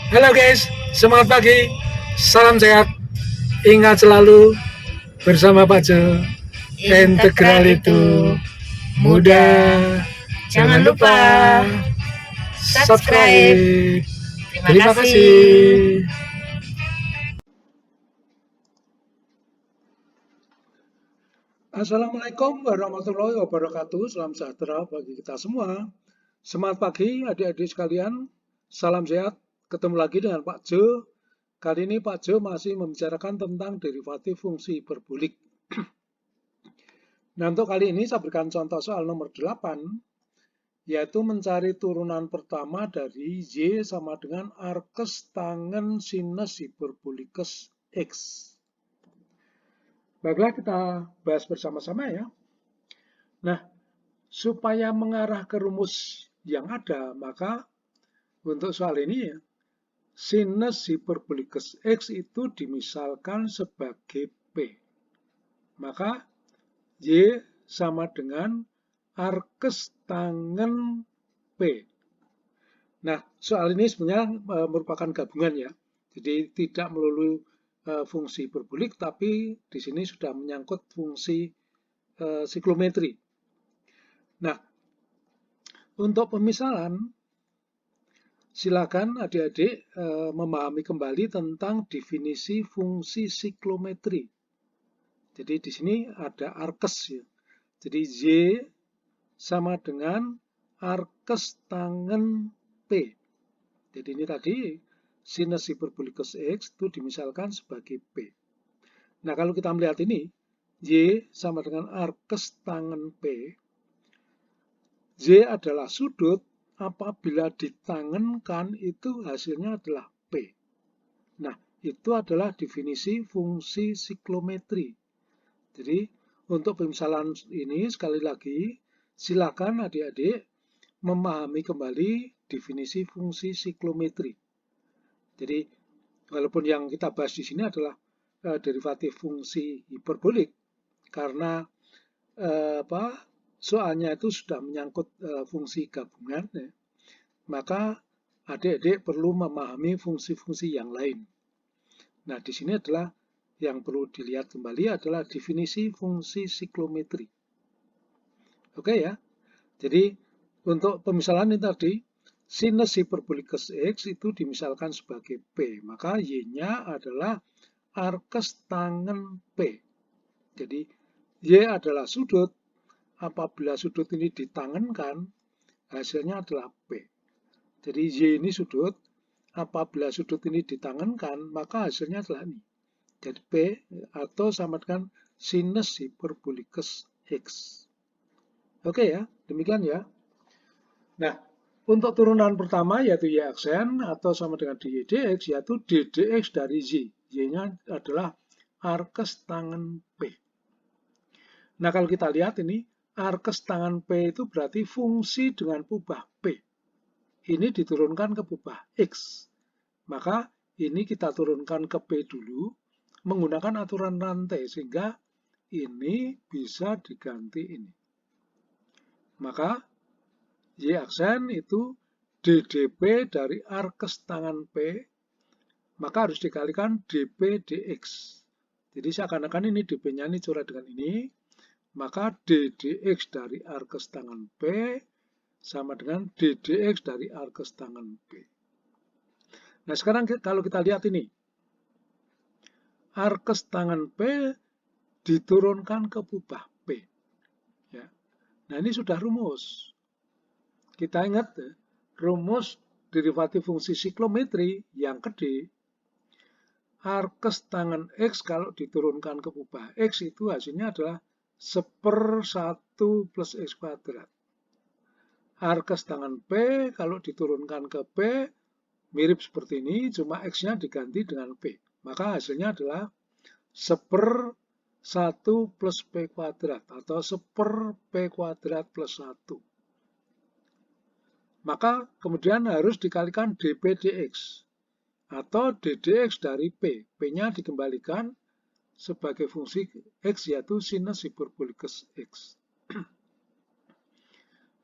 Halo guys, semangat pagi, salam sehat, ingat selalu bersama Pak Jo, integral itu mudah. Jangan lupa subscribe. Terima kasih. Assalamualaikum warahmatullahi wabarakatuh. Salam sejahtera bagi kita semua. Semangat pagi adik-adik sekalian. Salam sehat. Ketemu lagi dengan Pak Jo. Kali ini Pak Jo masih membicarakan tentang derivatif fungsi hiperbolik. Nah, untuk kali ini saya berikan contoh soal nomor 8, yaitu mencari turunan pertama dari Y sama dengan arkes tangen sinus hiperbolikus X. Baiklah, kita bahas bersama-sama ya. Nah, supaya mengarah ke rumus yang ada, maka untuk soal ini ya, sinus hiperbolikus X itu dimisalkan sebagai P. Maka Y sama dengan arkes tangen P. Nah, soal ini sebenarnya merupakan gabungan ya. Jadi tidak melulu fungsi hiperbolik, tapi di sini sudah menyangkut fungsi siklometri. Nah, untuk pemisalan, silakan adik-adik memahami kembali tentang definisi fungsi siklometri. Jadi di sini ada arkes ya. Jadi Y sama dengan arkes tangen P. Jadi ini tadi sinus hiperbolikus X itu dimisalkan sebagai P. Nah, kalau kita melihat ini, Y sama dengan arkes tangen P. Y adalah sudut, apabila ditangenkan itu hasilnya adalah P. Nah, itu adalah definisi fungsi siklometri. Jadi, untuk pemisalan ini sekali lagi, silakan adik-adik memahami kembali definisi fungsi siklometri. Jadi, walaupun yang kita bahas di sini adalah derivatif fungsi hiperbolik, karena soalnya itu sudah menyangkut fungsi gabungan, ya, maka adik-adik perlu memahami fungsi-fungsi yang lain. Nah, di sini adalah yang perlu dilihat kembali adalah definisi fungsi siklometri. Oke ya. Jadi untuk pemisalan ini tadi, sinus hiperbolikus X itu dimisalkan sebagai P. Maka Y-nya adalah arkes tangen P. Jadi Y adalah sudut. Apabila sudut ini ditangenkan, hasilnya adalah P. Jadi Y ini sudut. Apabila sudut ini ditangenkan, maka hasilnya adalah ini. Jadi P atau sama dengan sinus hiperbolikus X. Oke ya, demikian ya. Nah, untuk turunan pertama yaitu Y aksen atau sama dengan dy dx yaitu ddx dari Y. Y-nya adalah arkes tangen P. Nah, kalau kita lihat ini, arkes tangen P itu berarti fungsi dengan pubah P. Ini diturunkan ke pubah X. Maka ini kita turunkan ke P dulu menggunakan aturan rantai sehingga ini bisa diganti ini. Maka Y aksen itu ddp dari arkes tangen P, maka harus dikalikan dp dx. Jadi seakan-akan ini dp-nya ini coret dengan ini, maka ddx dari arkes tangen P sama dengan ddx dari arkes tangen P. Nah, sekarang kalau kita lihat ini, arkes tangen P diturunkan ke pubah P. Ya. Nah, ini sudah rumus. Kita ingat rumus derivatif fungsi siklometri yang ke D, arkes tangen X kalau diturunkan ke pubah X itu hasilnya adalah 1/1 plus X kuadrat. Arkes tangen P kalau diturunkan ke P mirip seperti ini, cuma X-nya diganti dengan P. Maka hasilnya adalah 1/1 plus P kuadrat atau 1/P kuadrat plus 1. Maka kemudian harus dikalikan dp dx atau ddx dari P. P-nya dikembalikan sebagai fungsi X yaitu sinus hiperbolikus X.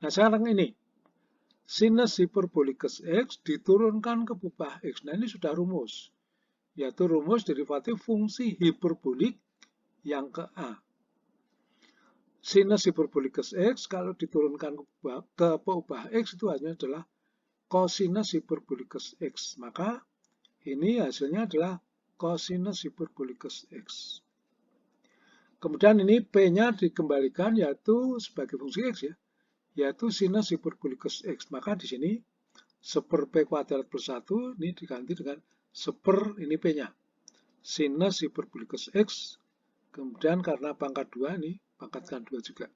Nah, sekarang ini sinus hiperbolikus X diturunkan ke bawah X. Nah, ini sudah rumus, yaitu rumus derivatif fungsi hiperbolik yang ke A. Sinus hiperbolikus X kalau diturunkan ke bawah X itu hanya adalah cosinus hiperbolikus X. Maka ini hasilnya adalah cosinus hiperbolikus X. Kemudian ini P-nya dikembalikan yaitu sebagai fungsi X ya, yaitu sinus hiperbolikus X. Maka di sini 1/P kuadrat plus 1 ini diganti dengan 1/, ini P-nya. Sinus hiperbolikus X, kemudian karena pangkat 2 ini, pangkatkan 2 juga.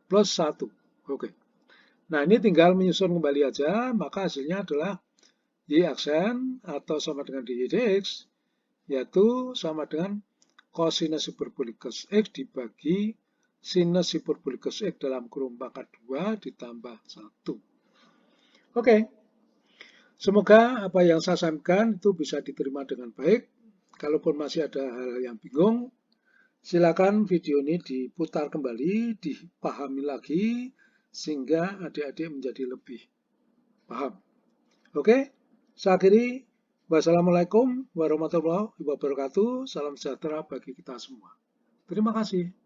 Plus 1. Oke. Nah, ini tinggal menyusun kembali aja, maka hasilnya adalah Y aksen atau sama dengan dy dx, yaitu sama dengan cosinus hiperbolikus X dibagi sinus hiperbolikus X dalam kurung pangkat 2 ditambah 1. Oke. Semoga apa yang saya sampaikan itu bisa diterima dengan baik. Kalaupun masih ada hal yang bingung, silakan video ini diputar kembali, dipahami lagi, sehingga adik-adik menjadi lebih paham. Oke, saya akhiri. Wassalamualaikum warahmatullahi wabarakatuh. Salam sejahtera bagi kita semua. Terima kasih.